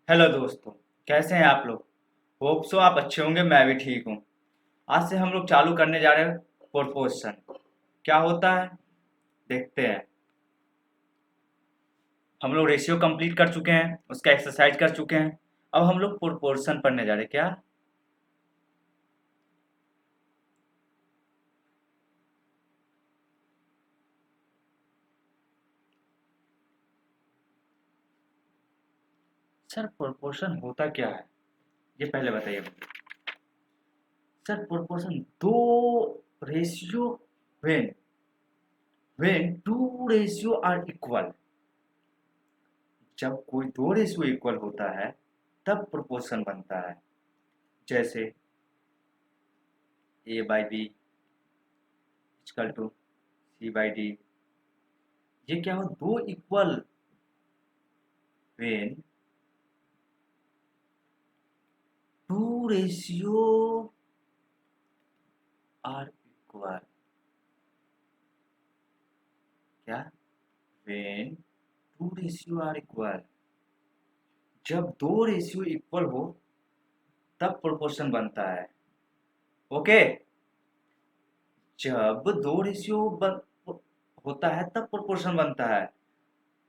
Hello दोस्तों। कैसे हैं आप लोग? होप सो आप अच्छे होंगे, मैं भी ठीक हूँ। आज से हम लोग चालू करने जा रहे हैं प्रोपोर्शन। क्या होता है देखते हैं। हम लोग रेशियो कंप्लीट कर चुके हैं, उसका एक्सरसाइज कर चुके हैं। अब हम लोग प्रोपोर्शन पढ़ने जा रहे हैं। क्या सर प्रोपोर्शन होता क्या है, ये पहले बताइए मुझे। सर प्रोपोर्शन दो ratio when when two ratio are equal. जब कोई दो रेशियो इक्वल होता है तब प्रोपोर्शन बनता है। जैसे A by B equal to C by D. ये क्या हो, दो equal when two ratio are equal. क्या? When two ratio are equal, जब दो रेशियो इक्वल हो तब प्रोपोर्शन बनता है। ओके। जब दो रेशियो होता है तब प्रोपोर्शन बनता है।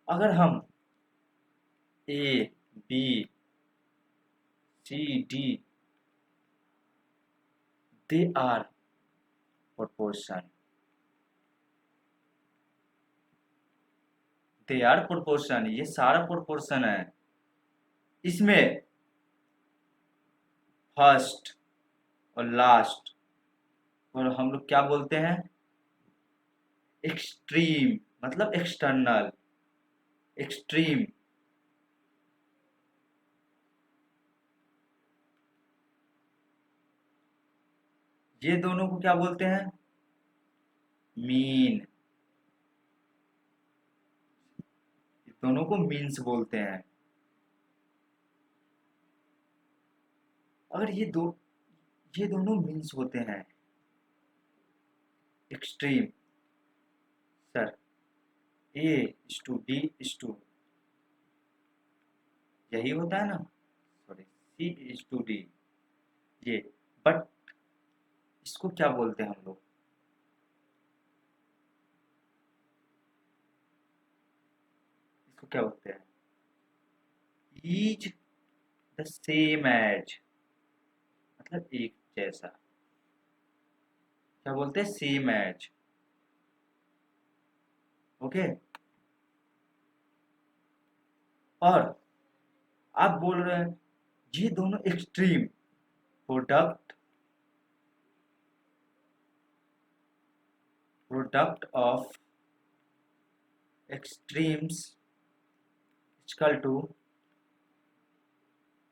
अगर हम A B C D they are proportion, they are proportion, ये सारा प्रोपोर्शन है। इसमें फर्स्ट और लास्ट और हम लोग क्या बोलते हैं, एक्सट्रीम, मतलब एक्सटर्नल, एक्सट्रीम। ये दोनों को क्या बोलते हैं, मीन। ये दोनों को मीन्स बोलते हैं। अगर ये दोनों मीन्स होते हैं, extreme. Sir A is to D is to, यही होता है ना, sorry, C is to D, ये। बट इसको क्या बोलते हैं हम लोग, इसको क्या बोलते हैं, इज द सेम एज, मतलब एक जैसा। क्या बोलते हैं, सेम एज। ओके। और आप बोल रहे हैं ये दोनों extreme, product product of extremes equal to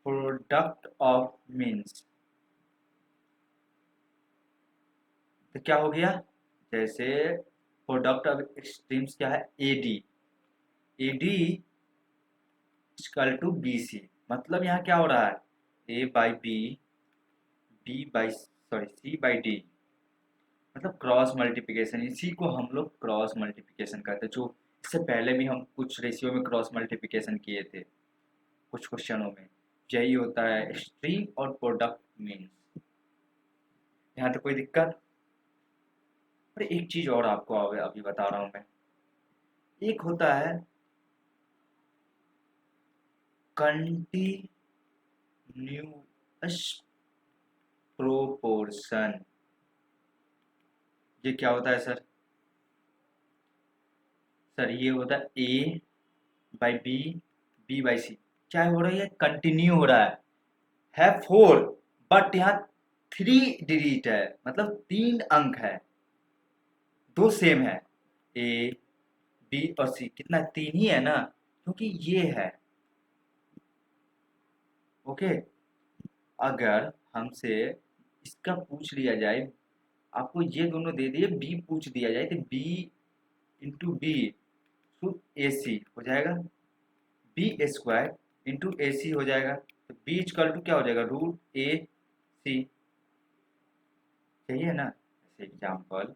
product of means. तो क्या हो गया, जैसे प्रोडक्ट ऑफ एक्सट्रीम्स क्या है, A D. A D equal to B C, मतलब यहाँ क्या हो रहा है, A by B, B by sorry C by D, मतलब क्रॉस मल्टीप्लिकेशन। इसी को हम लोग क्रॉस मल्टीप्लिकेशन कहते हैं, जो इससे पहले भी हम कुछ रेशियो में क्रॉस मल्टीप्लिकेशन किए थे कुछ क्वेश्चनों में। यही होता है एक्सट्रीम और प्रोडक्ट मीन्स। यहाँ तो कोई दिक्कत? और एक चीज और आपको अभी अभी बता रहा हूँ मैं। एक होता है कंटिन्यूअस प्रोपोर्शन। ये क्या होता है सर? सर ये होता है A by B, B by सी। क्या हो रहा है, कंटिन्यू हो रहा है फोर, बट यहाँ थ्री डिजिट है, मतलब तीन अंक है, दो सेम है। ए बी और सी कितना है? तीन ही है ना, क्योंकि ये है। ओके। अगर हमसे इसका पूछ लिया जाए, आपको ये दोनों दे दिए, बी पूछ दिया जाए तो बी इंटू बी तो ए सी हो जाएगा, बी स्क्वायर इंटू ए सी हो जाएगा। तो बी इक्वल टू क्या हो जाएगा, रूट ए सी। सही है ना? जैसे एग्जाम्पल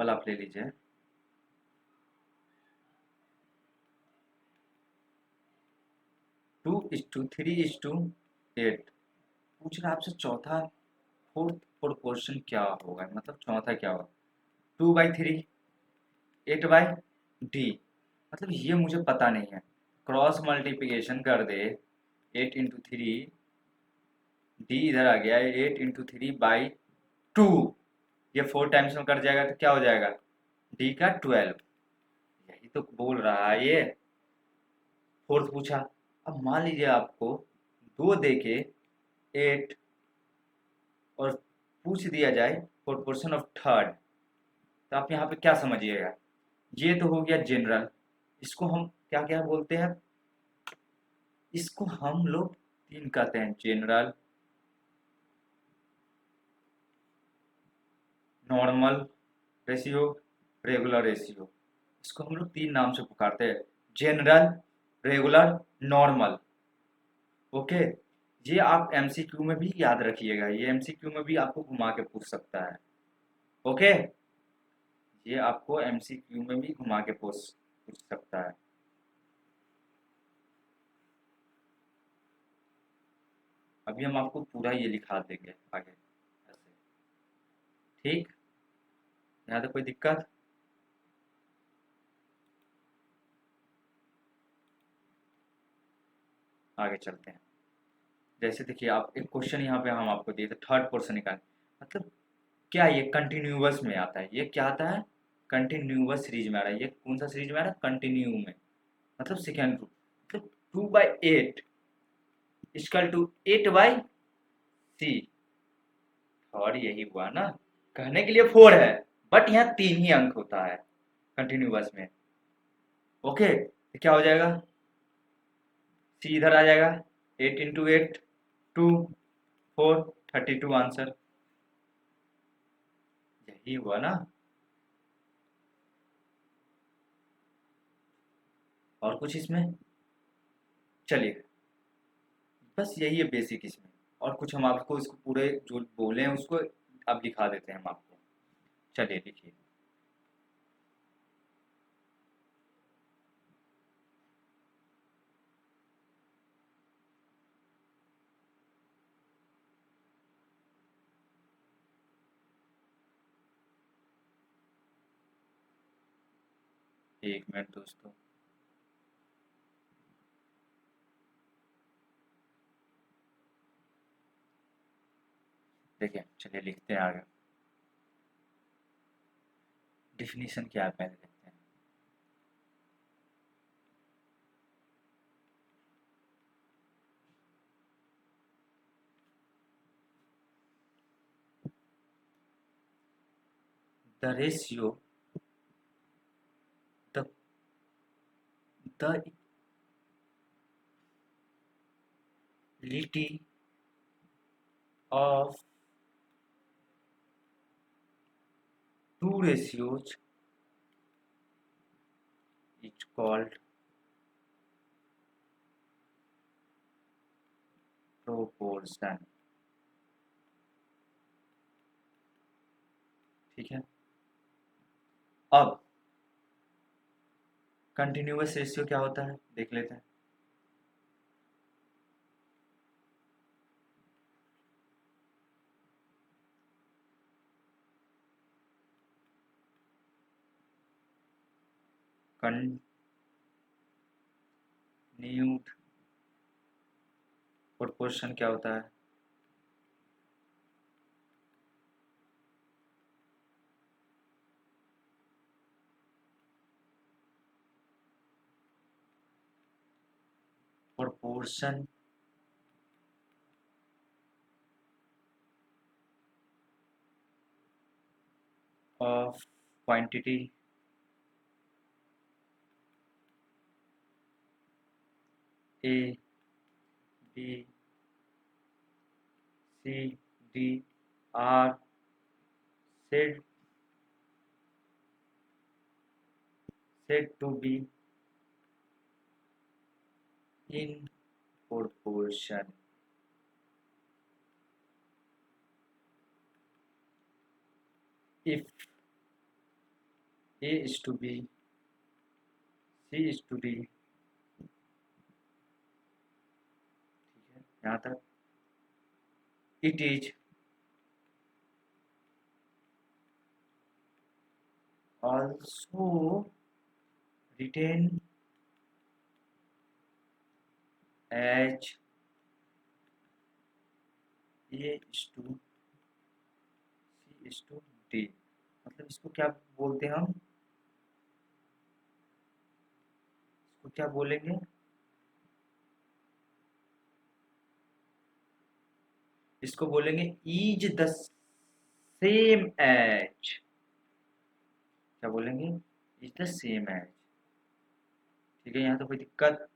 आप ले लीजिए। 2:3:8 पूछ रहा है आपसे चौथा फोर्थ प्रोपोर्शन क्या होगा, मतलब चौथा क्या होगा। 2/3, 8/d, मतलब ये मुझे पता नहीं है। क्रॉस मल्टीप्लिकेशन कर दे, 8 × 3, डी इधर आ गया, 8 × 3/2, ये 4 टाइम्स में कट जाएगा तो क्या हो जाएगा, डी का 12। यही तो बोल रहा है ये। फोर्थ पूछा, अब मान लीजिए आपको दो दे के 8 और पूछ दिया जाए प्रोपोर्शन ऑफ थर्ड, तो आप यहाँ पे क्या समझिएगा। ये तो हो गया जनरल, इसको हम क्या क्या बोलते हैं, इसको हम लोग तीन कहते हैं, general, normal ratio, regular ratio. इसको हम लोग तीन नाम से पुकारते हैं, जनरल, रेगुलर, नॉर्मल। ओके, ये आप एमसीक्यू में भी याद रखिएगा, ये एमसीक्यू में भी आपको घुमा के पूछ सकता है। ओके, ये आपको एमसीक्यू में भी घुमा के पूछ पूछ सकता है। अभी हम आपको पूरा ये लिखा देंगे आगे ऐसे। ठीक, यहाँ तक कोई दिक्कत। आगे चलते हैं। जैसे देखिए, आप एक क्वेश्चन यहाँ पे हम आपको दिए थे, थर्ड पोर्शन निकाल, मतलब क्या ये कंटिन्यूअस में आता है, ये क्या आता है, कंटिन्यूअस सीरीज में आ रहा है। ये कौन सा सीरीज में आ रहा है, कंटिन्यू में, मतलब सेकेंड रूट, मतलब 2/8 इक्वल टू 8/c। और यही हुआ ना, कहने के लिए 4 है बट यहाँ 3 ही अंक होता है कंटिन्यूअस में। ओके, तो क्या हो जाएगा, सी इधर आ जाएगा, 8 × 8 2 4 32 आंसर। यही हुआ ना। और कुछ इसमें, चलिए, बस यही है बेसिक इसमें। और कुछ हम आपको इसको पूरे जो बोले हैं उसको अब दिखा देते हैं हम आपको। चलिए लिखिए। 1 मिनट दोस्तों। देखिए, चलिए लिखते हैं आगे। डिफिनीशन क्या है पहले देखते हैं। The ratio, the the equality of two ratios is called proportion। ठीक है, अब कंटिन्यूअस रेशियो क्या होता है देख लेते हैं। कंटिन्यूड प्रोपोर्शन क्या होता है, proportion of quantity A B C D are said to be in proportion if A is to B, C is to D, यहाँ तक it is also written as A is to C is to D. मतलब इसको क्या बोलते हैं हम, इसको क्या बोलेंगे, इसको बोलेंगे इज द सेम एज। क्या बोलेंगे, इज द सेम एज। ठीक है, यहाँ तो कोई दिक्कत।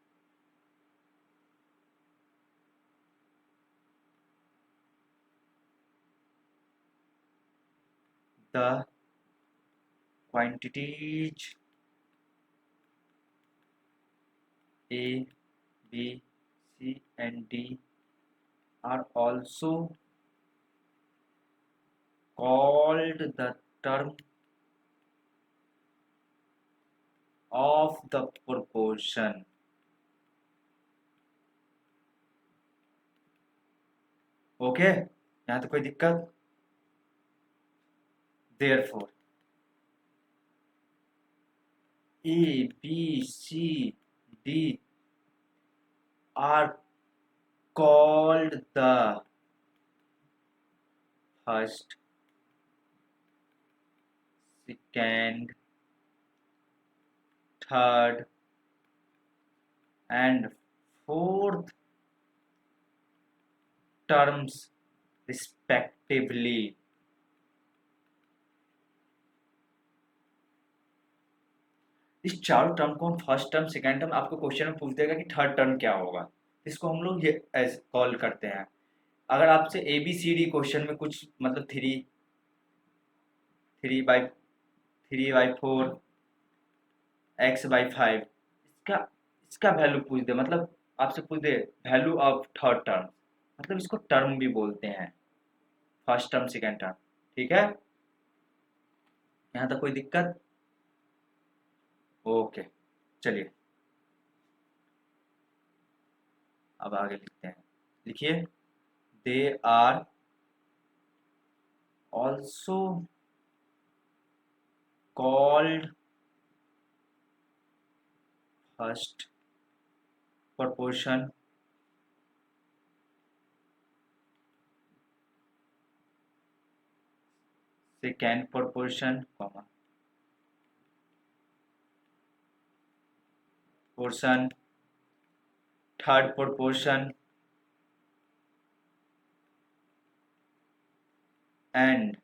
The quantities A, B, C and D are also called the term of the proportion। Okay, यहाँ तो कोई दिक्कत। therefore A, B, C, D are called the first, second, third and fourth terms respectively। इस चारों term को हम first term, second term, आपको question में पूछ देगा कि थर्ड टर्म क्या होगा, इसको हम लोग ये कॉल करते हैं। अगर आपसे A B C D question में कुछ मतलब three, three by four, X by five, इसका इसका वैल्यू पूछ दे, मतलब आपसे पूछ दे वैल्यू ऑफ थर्ड टर्म, मतलब इसको टर्म भी बोलते हैं, फर्स्ट टर्म सेकंड टर्म। ठीक है, यहाँ तक कोई दिक्कत। ओके, चलिए अब आगे लिखते हैं। लिखिए, they are also called first proportion, second proportion, comma, portion, third proportion and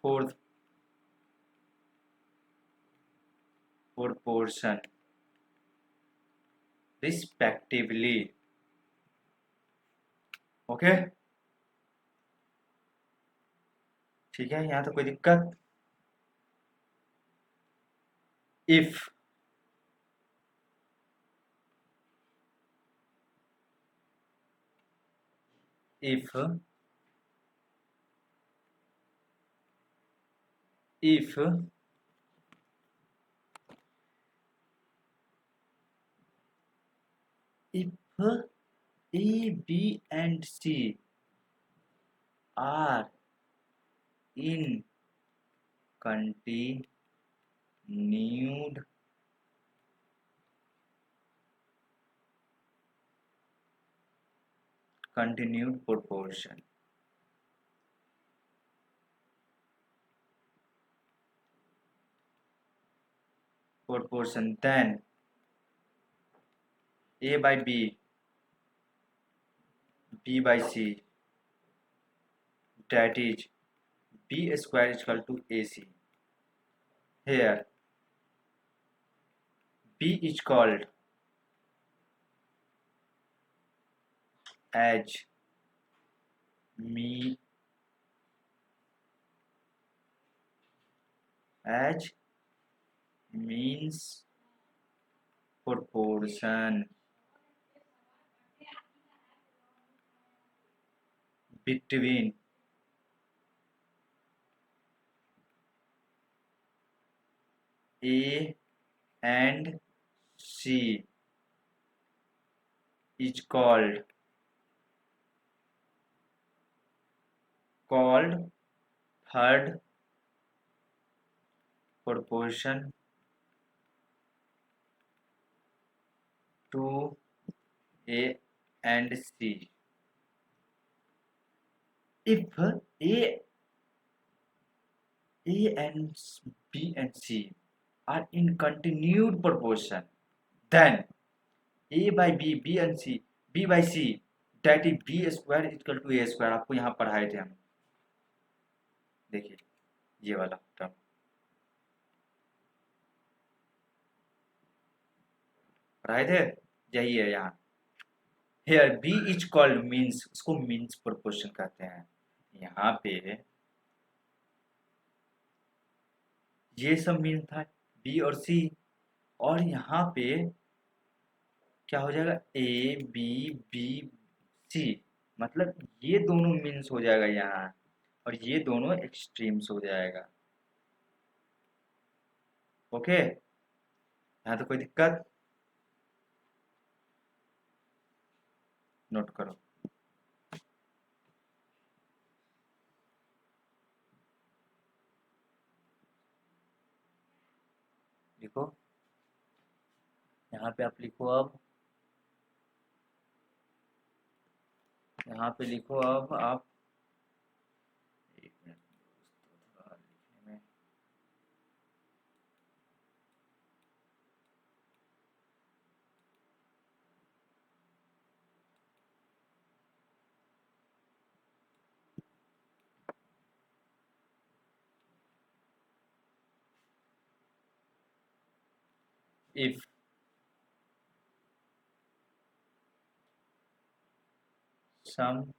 fourth proportion respectively। Okay, ठीक है, यहाँ तो कोई दिक्कत। If if if if A, B and C are in continued proportion, then A by B, B by C, that is B square is equal to AC। Here B is called as me as means proportion between A and C is called called third proportion to A and C if A and B and C are in continued proportion, then A by B, B and C, B by C, that is B square is equal to A square। आपको यहाँ पढ़ाए थे हम, देखिए ये वाला term पढ़ाए थे, यही है यहाँ। Here B is called means, इसको means proportion कहते हैं। यहाँ पे ये सब मीन था B और C, और यहाँ पे क्या हो जाएगा A B B C, मतलब ये दोनों मीन्स हो जाएगा यहाँ, और ये दोनों एक्सट्रीम्स हो जाएगा। ओके, यहाँ तो कोई दिक्कत, नोट करो। लिखो, यहाँ पे आप लिखो अब, यहाँ पे लिखो अब आप, एक मिनट दोस्तों, थोड़ा लिखने में, if some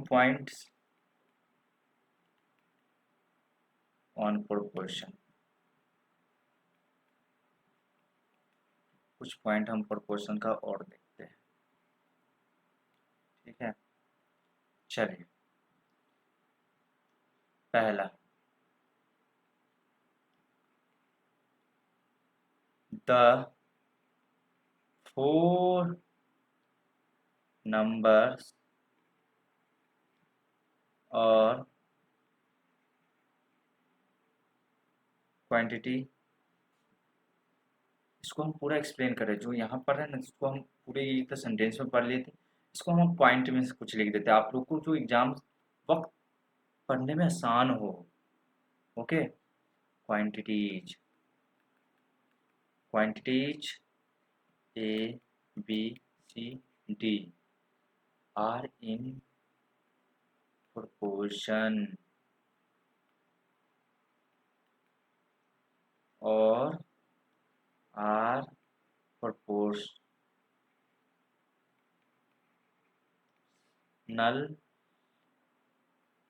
points on proportion, कुछ पॉइंट हम प्रोपोर्शन का और देखते हैं, ठीक है। चलिए, पहला, द 4 numbers और क्वांटिटी, इसको हम पूरा एक्सप्लेन करें, जो यहाँ पर है ना, इसको हम पूरे एक सेंटेंस में पढ़ लेते, इसको हम पॉइंट में से कुछ लिख देते हैं, आप लोग को जो एग्जाम वक्त पढ़ने में आसान हो। Okay, quantities, quantities A B C D are in proportion or are proportional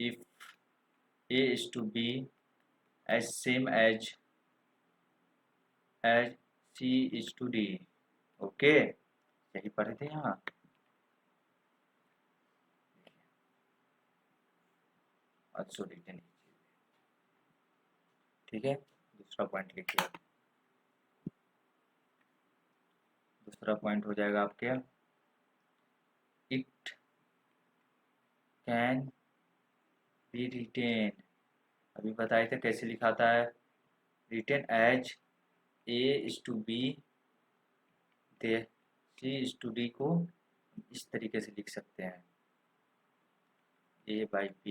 if A is to B as same as C is to D। Okay, यही पढ़े थे यहाँ। अच्छा, रिटर्न, ठीक है। दूसरा पॉइंट लिखिए, दूसरा पॉइंट हो जाएगा आपके, इट कैन बी रिटेन, अभी बताए थे कैसे लिखाता है, written as A is to B, दे C is to D को इस तरीके से लिख सकते हैं, A by B,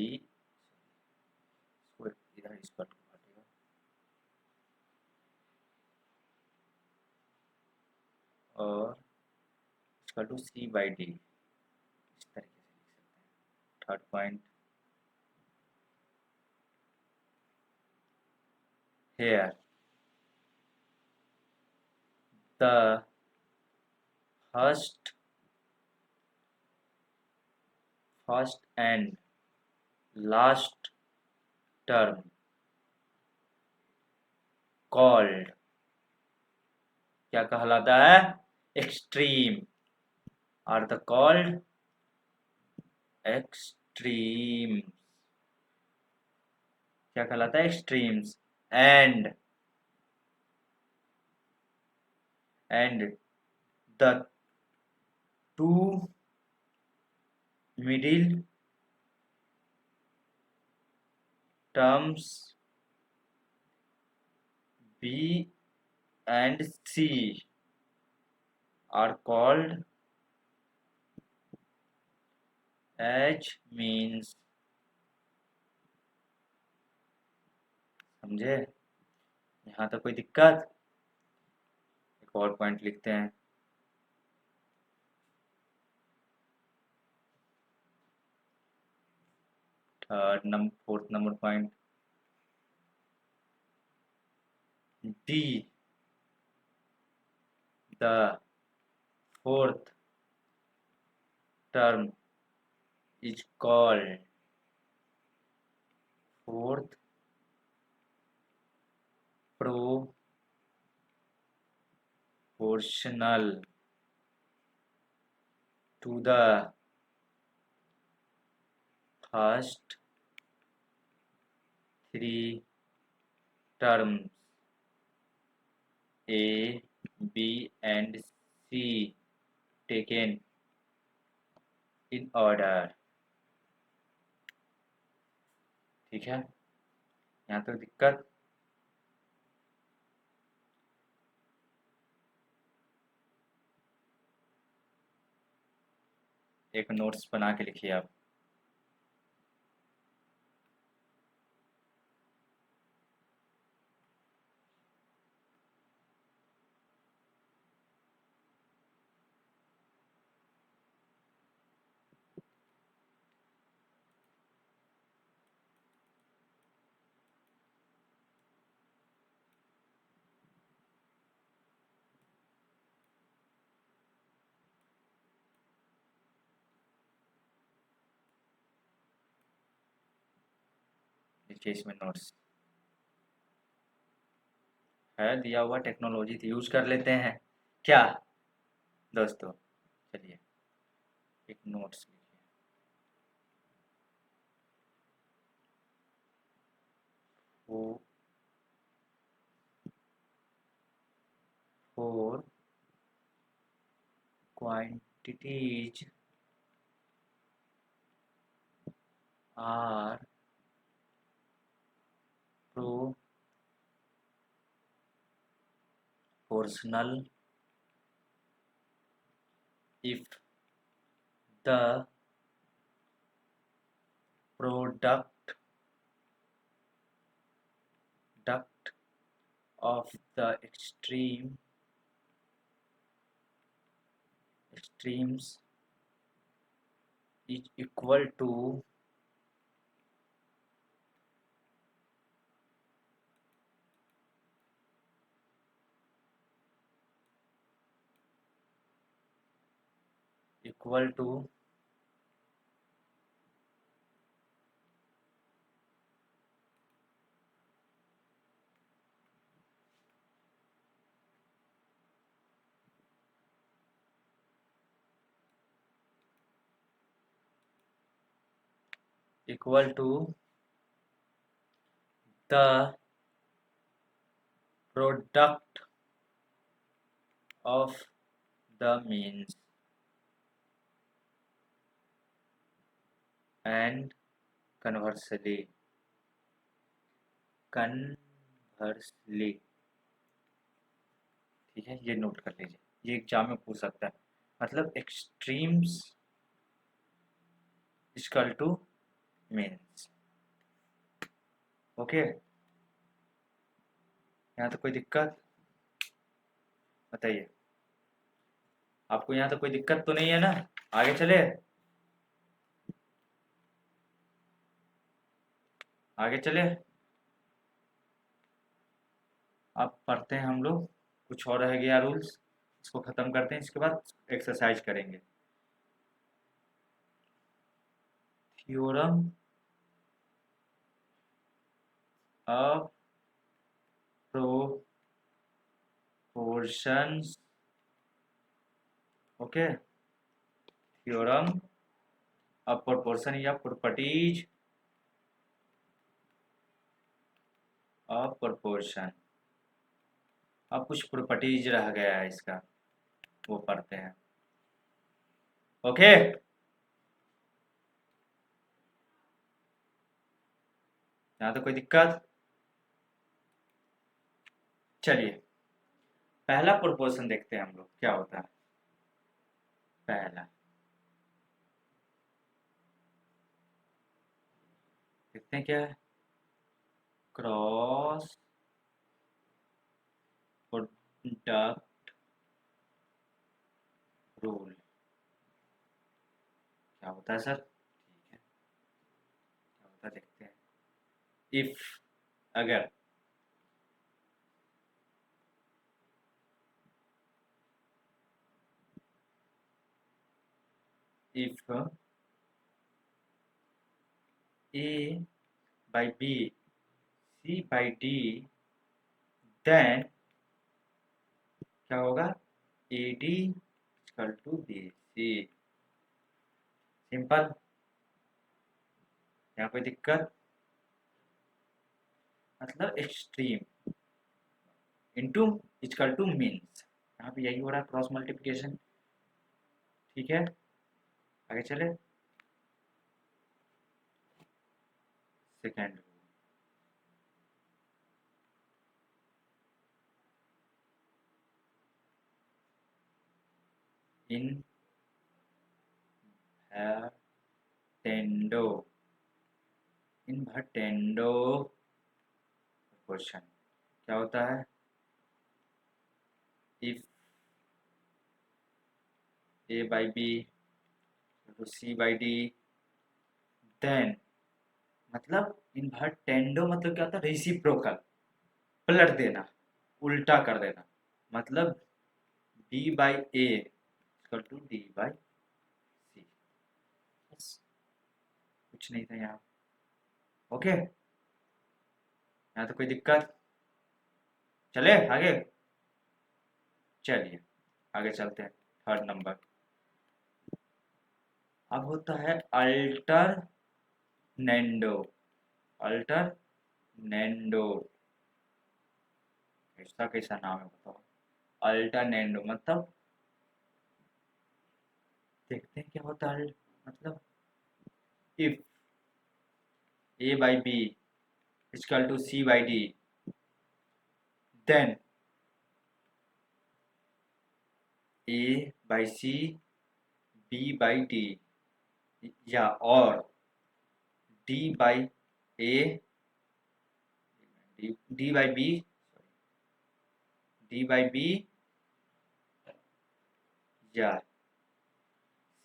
इधर इस पर हटेगा, और इसका टू C by D, इस तरीके से लिख सकते हैं। Third point, here the first and last term called, क्या कहलाता है, extreme, are the called extreme, क्या कहलाता है, extremes, and the two middle terms B and C are called as means, समझे? यहाँ तो कोई दिक्कत? एक और पॉइंट लिखते हैं। Fourth number point, D the fourth term is called fourth proportional to the first three terms A, B and C taken in order। ठीक है, यहाँ तो दिक्कत? एक नोट्स बना के लिखिए आप। लिखिए इसमें नोट्स है, दिया हुआ टेक्नोलॉजी यूज कर लेते हैं क्या दोस्तों? चलिए एक नोट्स लिखिए। वो four quantities are proportional if the product of the extremes is equal to equal to the product of the means and conversely ठीक है, ये नोट कर लीजिए, ये एग्जाम में पूछ सकता है। मतलब extremes equal to means. Okay, यहाँ तो कोई दिक्कत बताइए? आपको यहाँ तो कोई दिक्कत तो नहीं है ना? आगे चले, आगे चले। अब पढ़ते हैं हम लोग, कुछ और रह गया रूल्स, इसको ख़त्म करते हैं, इसके बाद एक्सरसाइज करेंगे। Theorem of proportions. Okay, theorem of proportion या प्रॉपर्टीज ऑफ प्रोपोर्शन। अब कुछ प्रॉपर्टीज रह गया है इसका, वो पढ़ते हैं। ओके, यहाँ तो कोई दिक्कत? चलिए पहला प्रोपोर्शन देखते हैं हम लोग क्या होता है। पहला देखते हैं क्या है। क्रॉस प्रोडक्ट रूल क्या होता है सर? ठीक है, क्या होता है देखते हैं। इफ अगर if A by B C by D then क्या होगा? A D equal to B C. Simple. यहाँ कोई दिक्कत? मतलब extreme into equal to means, यहाँ पे यही हो रहा है क्रॉस मल्टीप्लिकेशन। ठीक है, आगे चले। सेकेंड इन टेंडो इनवर्टेंडो क्वेश्चन क्या होता है? इफ ए बाई बी तो सी बाई डी देन मतलब इनवर्टेंडो मतलब क्या होता है? रेसिप्रोकल, पलट देना, उल्टा कर देना। मतलब B by A equal to D by C. बस, कुछ नहीं था यहाँ। ओके, यहाँ तो कोई दिक्कत? चले आगे। चलिए आगे चलते हैं। थर्ड नंबर अब होता है अल्टर नेंडो। अल्टर नेंडो इसका कैसा नाम है बताओ? अल्टर नेंडो मतलब देखते हैं क्या होता है। मतलब if A by B equal to C by D then A by C B by D या और D by A D by B D by B या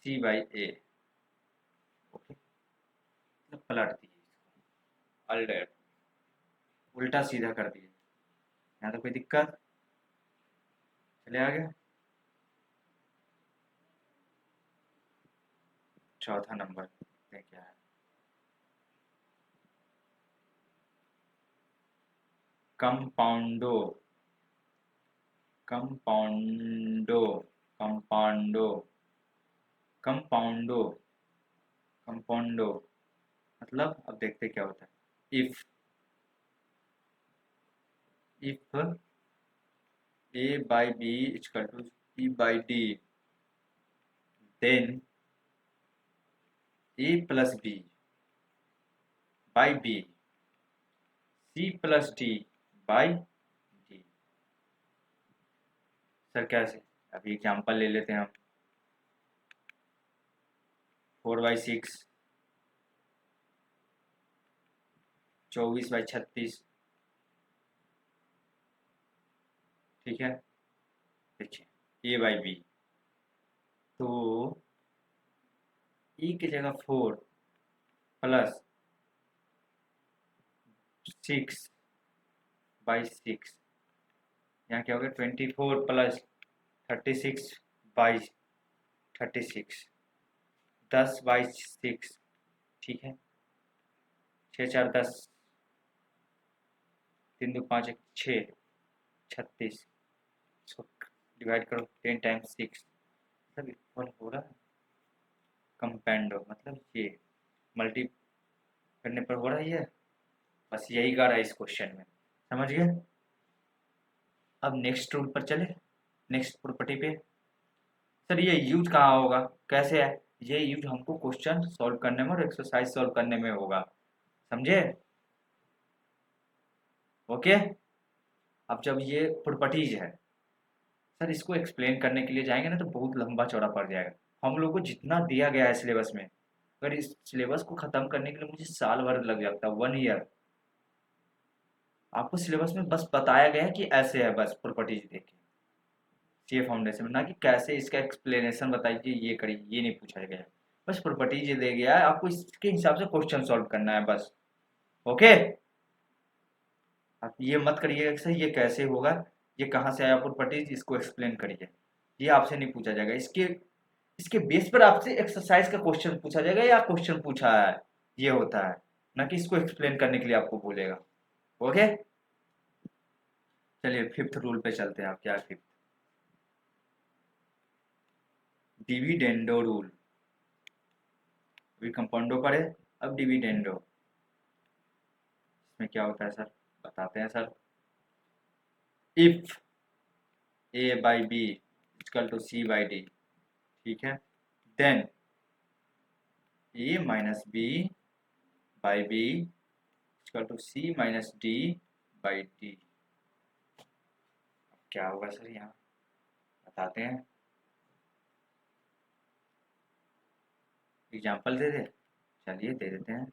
सी बाई ए। ओके, मतलब पलट दिए इसको, अल्टर उल्टा सीधा कर दिए। यहाँ तो कोई दिक्कत? चले आगे। चौथा नंबर देखते हैं क्या है। कंपाउंडो कंपाउंडो कंपाउंडो कंपाउंडो कंपाउंडो मतलब अब देखते हैं क्या होता है। If A by B equal to C by D then A plus B by B C plus D by D. Sir कैसे? अभी एग्जाम्पल ले लेते हैं हम। 4/6 24/36। ठीक है, देखिए ए बाई बी तो ई की जगह 4 + 6/6। यहाँ क्या हो गया? 24 + 36/36 10/6। ठीक है, 6 × 4 = 10, 3 × 2 = 5, 6 36। इसको डिवाइड करो 10 × 6 मतलब इक्वल हो रहा है कंपेंडो मतलब ये मल्टी करने पर हो रहा है ये। बस यही कर रहा है इस क्वेश्चन में, समझ गए? अब नेक्स्ट रूल पर चले, नेक्स्ट प्रॉपर्टी पे। सर ये यूज कहाँ होगा, कैसे है? ये यूज हमको क्वेश्चन सॉल्व करने में और एक्सरसाइज सॉल्व करने में होगा, समझे? ओके। अब जब ये प्रॉपर्टीज है सर, इसको एक्सप्लेन करने के लिए जाएंगे ना तो बहुत लंबा चौड़ा पड़ जाएगा। हम लोग को जितना दिया गया है सिलेबस में, अगर इस सिलेबस को खत्म करने के लिए मुझे साल भर लग जाता है, 1 ईयर। आपको सिलेबस में बस बताया गया है कि ऐसे है, बस प्रॉपर्टीज देखिए, सी फाउंडेशन में, ना कि कैसे इसका एक्सप्लेनेशन बताइए, ये करिए, ये नहीं पूछा गया है। बस प्रॉपर्टीज ये दे गया है, आपको इसके हिसाब से क्वेश्चन सॉल्व करना है बस। ओके। आप ये मत करिएगा कि सर ये कैसे होगा, ये कहाँ से आया प्रॉपर्टीज, इसको एक्सप्लेन करिए। ये आपसे नहीं पूछा जाएगा। इसके इसके बेस पर आपसे एक्सरसाइज का क्वेश्चन पूछा जाएगा, या क्वेश्चन पूछा है, ये होता है, ना कि इसको एक्सप्लेन करने के लिए आपको बोलेगा। ओके। चलिए फिफ्थ रूल पे चलते हैं। आप क्या फिफ्थ, डिविडेंडो रूल। अभी कंपाउंडो पर है, अब डिविडेंडो। इसमें क्या होता है सर, बताते हैं sir. If A by B equal to C by D, ठीक है, then A minus B by B equal to C minus D by D. क्या होगा सर यहाँ, बताते हैं। एग्जाम्पल दे दे, चलिए दे देते हैं।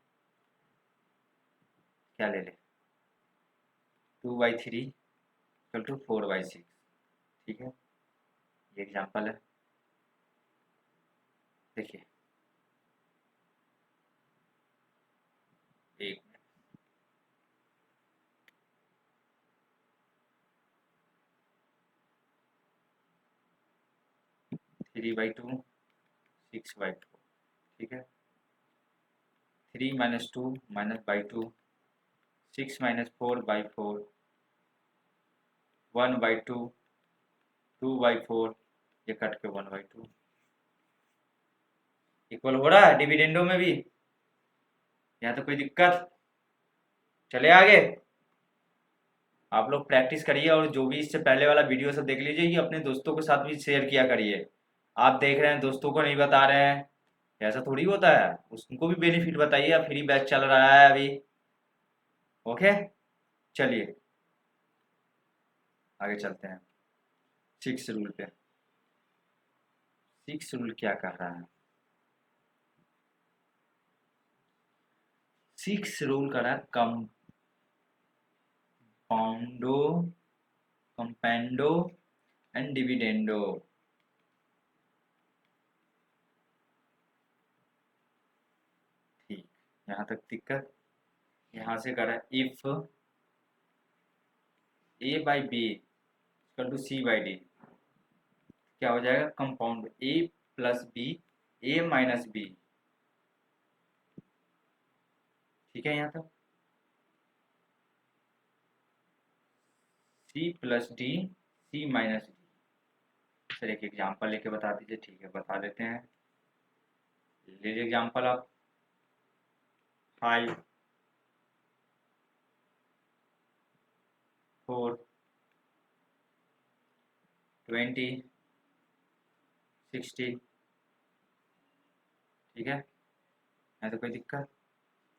क्या ले ले, 2/3 इक्वल टू 4/6, ठीक है, ये एग्जाम्पल है। देखिए, एक 3/2 6/4, ठीक है, 3 - 2 -/2 6 - 4/4 1/2 2/4, ये कट के 1/2 इक्वल हो रहा है डिविडेंडो में भी। यहाँ तो कोई दिक्कत, चले आगे। आप लोग प्रैक्टिस करिए, और जो भी इससे पहले वाला वीडियो सब देख लीजिए, ये अपने दोस्तों के साथ भी शेयर किया करिए। आप देख रहे हैं दोस्तों को नहीं बता रहे हैं, ऐसा थोड़ी होता है। उनको भी बेनिफिट बताइए, फ्री बैच चल रहा है अभी। ओके। चलिए आगे चलते हैं सिक्स रूल पे। सिक्स रूल क्या कर रहा है, सिक्स रूल कर रहा है कंपाउंडो कंपेंडो एंड डिविडेंडो। ठीक, यहाँ तक दिक्कत। यहाँ से कर रहा है if A by B equal to C by D, क्या हो जाएगा, compound A plus B, A minus B, ठीक है, यहाँ तक। C plus D, C minus D. Sir एक एग्जांपल लेके बता दीजिए, ठीक है बता देते हैं। लीजिए एग्जांपल आप, 5 4 20 60, ठीक है, है तो कोई दिक्कत।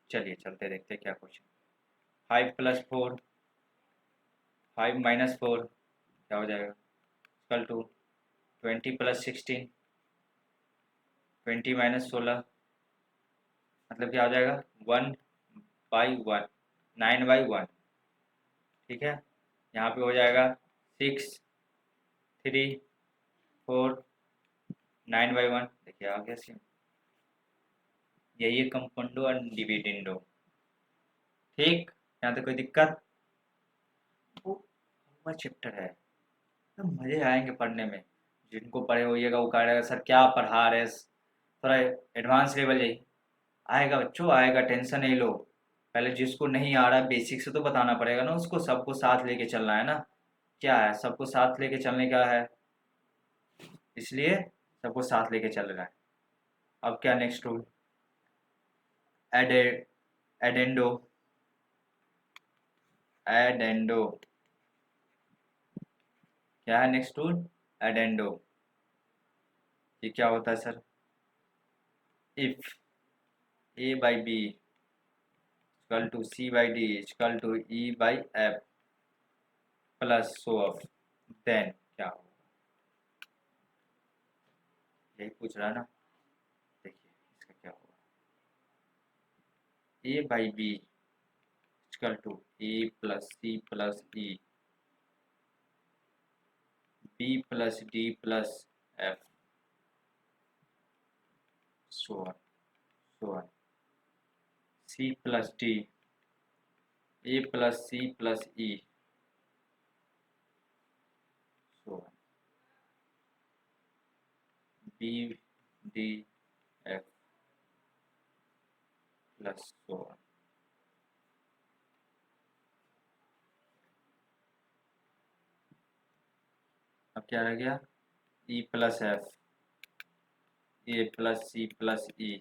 चलिए चलते देखते हैं क्या क्वेश्चन। 5 + 4 5 - 4 क्या हो जाएगा, इक्वल टू 20 + 16 20 - 16, मतलब क्या हो जाएगा, 1/1 9/1, ठीक है। यहाँ पे हो जाएगा 6 3 4 9/1, देखिए आ गया सेम। यही है कंपाउंडो और डिविडेंडो, ठीक। यहाँ तक कोई दिक्कत। वो चैप्टर है तो मजे आएंगे पढ़ने में। जिनको पढ़े होइएगा वो कहेगा सर क्या पढ़ा रहे, थोड़ा एडवांस लेवल जाइए। आएगा बच्चों आएगा, टेंशन नहीं लो। पहले जिसको नहीं आ रहा है बेसिक से तो बताना पड़ेगा ना उसको, सबको साथ लेके चलना है ना। क्या है, सबको साथ लेके चलने का है, इसलिए सबको साथ लेके चल रहा है। अब क्या नेक्स्ट रूल, एडे एडेंडो एडेंडो, क्या है नेक्स्ट रूल, एडेंडो। ये क्या होता है sir, if A by B equal to C by D equal to E by F, plus so of, then क्या होगा, यही पूछ रहा है ना। देखिए इसका क्या होगा, A by B equal to A plus C plus E, B plus D plus F, so on so on, C plus D, A plus C plus E, so on, B D F plus so on. अब क्या रह गया, E plus F, A plus C plus E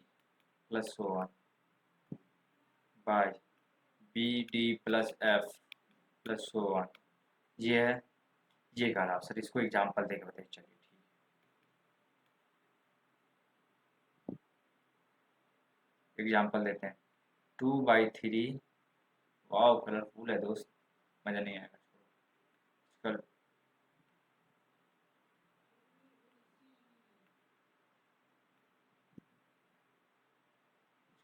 plus so on, by B D plus F plus so on. ये है, ये कह रहा हूँ सर, इसको एग्जाम्पल देके बताइए। चलिए ठीक है, एग्जाम्पल देते हैं, 2/3, वाह कलरफुल है दोस्त, मज़ा नहीं आएगा, कल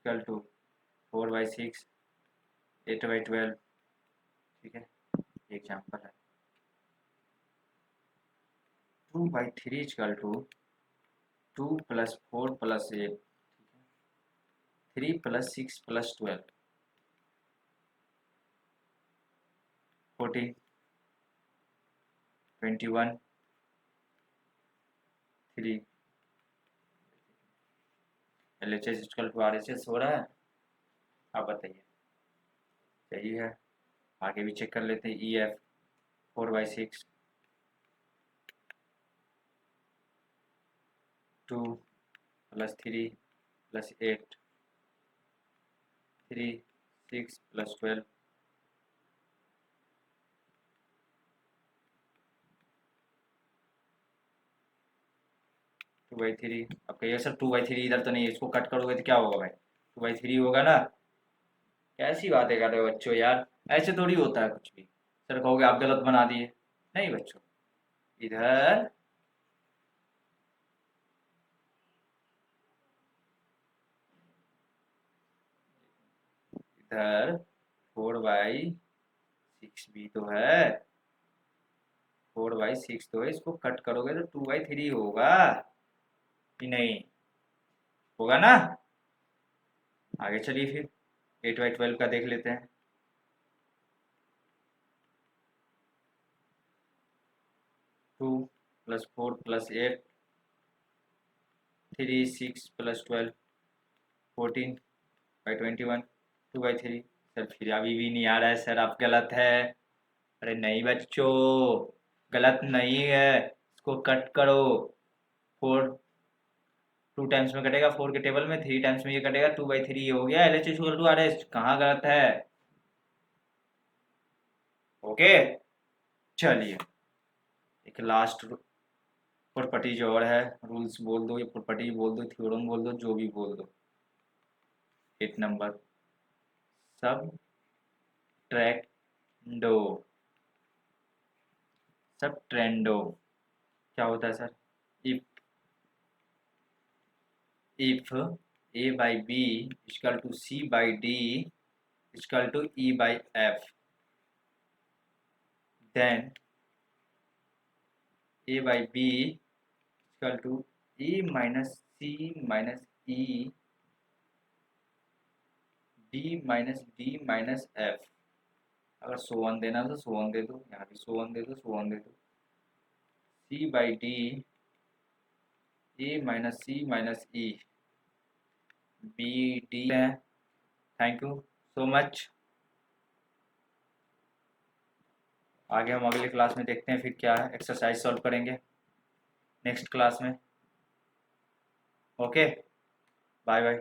इक्वल टू 4/6, 8/12, ठीक है, एग्जाम्पल है। 2/3 equal to 2 plus 4 plus 8, 3 plus 6 plus 12, 14, 21, 3, LHS equal to RHS हो रहा है। आप बताइए, सही है। आगे भी चेक कर लेते हैं, EF 4/6, 2 प्लस 3 प्लस 8, 3, 6 प्लस 12, 2/3। अब कहिए सर 2/3 इधर तो नहीं है, इसको कट करोगे तो क्या होगा भाई, 2/3 होगा ना। कैसी बातें कर रहे हो बच्चों यार, ऐसे थोड़ी होता है कुछ भी। सर कहोगे आप गलत बना दिए, नहीं बच्चों, इधर इधर 4/6 भी तो है, 4/6 तो है, इसको कट करोगे तो 2/3 होगा कि नहीं, होगा ना। आगे चलिए फिर 8/12 का देख लेते हैं। 2 प्लस 4 प्लस 8, 3, 6 प्लस 12, 14/21, 2/3। सर फिर अभी भी नहीं आ रहा है सर, आप गलत है। अरे नहीं बच्चों, गलत नहीं है, इसको कट करो। 4 2 टाइम्स में कटेगा, 4 के टेबल में, 3 टाइम्स में ये कटेगा, 2/3 हो गया। LHS इक्वल टू RHS, कहाँ गलत है। ओके, चलिए एक लास्ट प्रॉपर्टी जो और है, रूल्स बोल दो, ये प्रॉपर्टी बोल दो, थ्योरम बोल दो, जो भी बोल दो। 8 नंबर, सब ट्रैक्टो, सब ट्रेंडो क्या होता है sir, if A by B equal to C by D equal to E by F, then A by B equal to E minus C minus E, D minus D minus F। अगर so one देना तो so one दे दो, यहाँ भी so one दे दो, so one दे दो। C by D, A minus C minus E, B D है। Thank you so much. आगे हम अगले क्लास में देखते हैं फिर क्या है, एक्सरसाइज सॉल्व करेंगे नेक्स्ट क्लास में। Okay, bye bye.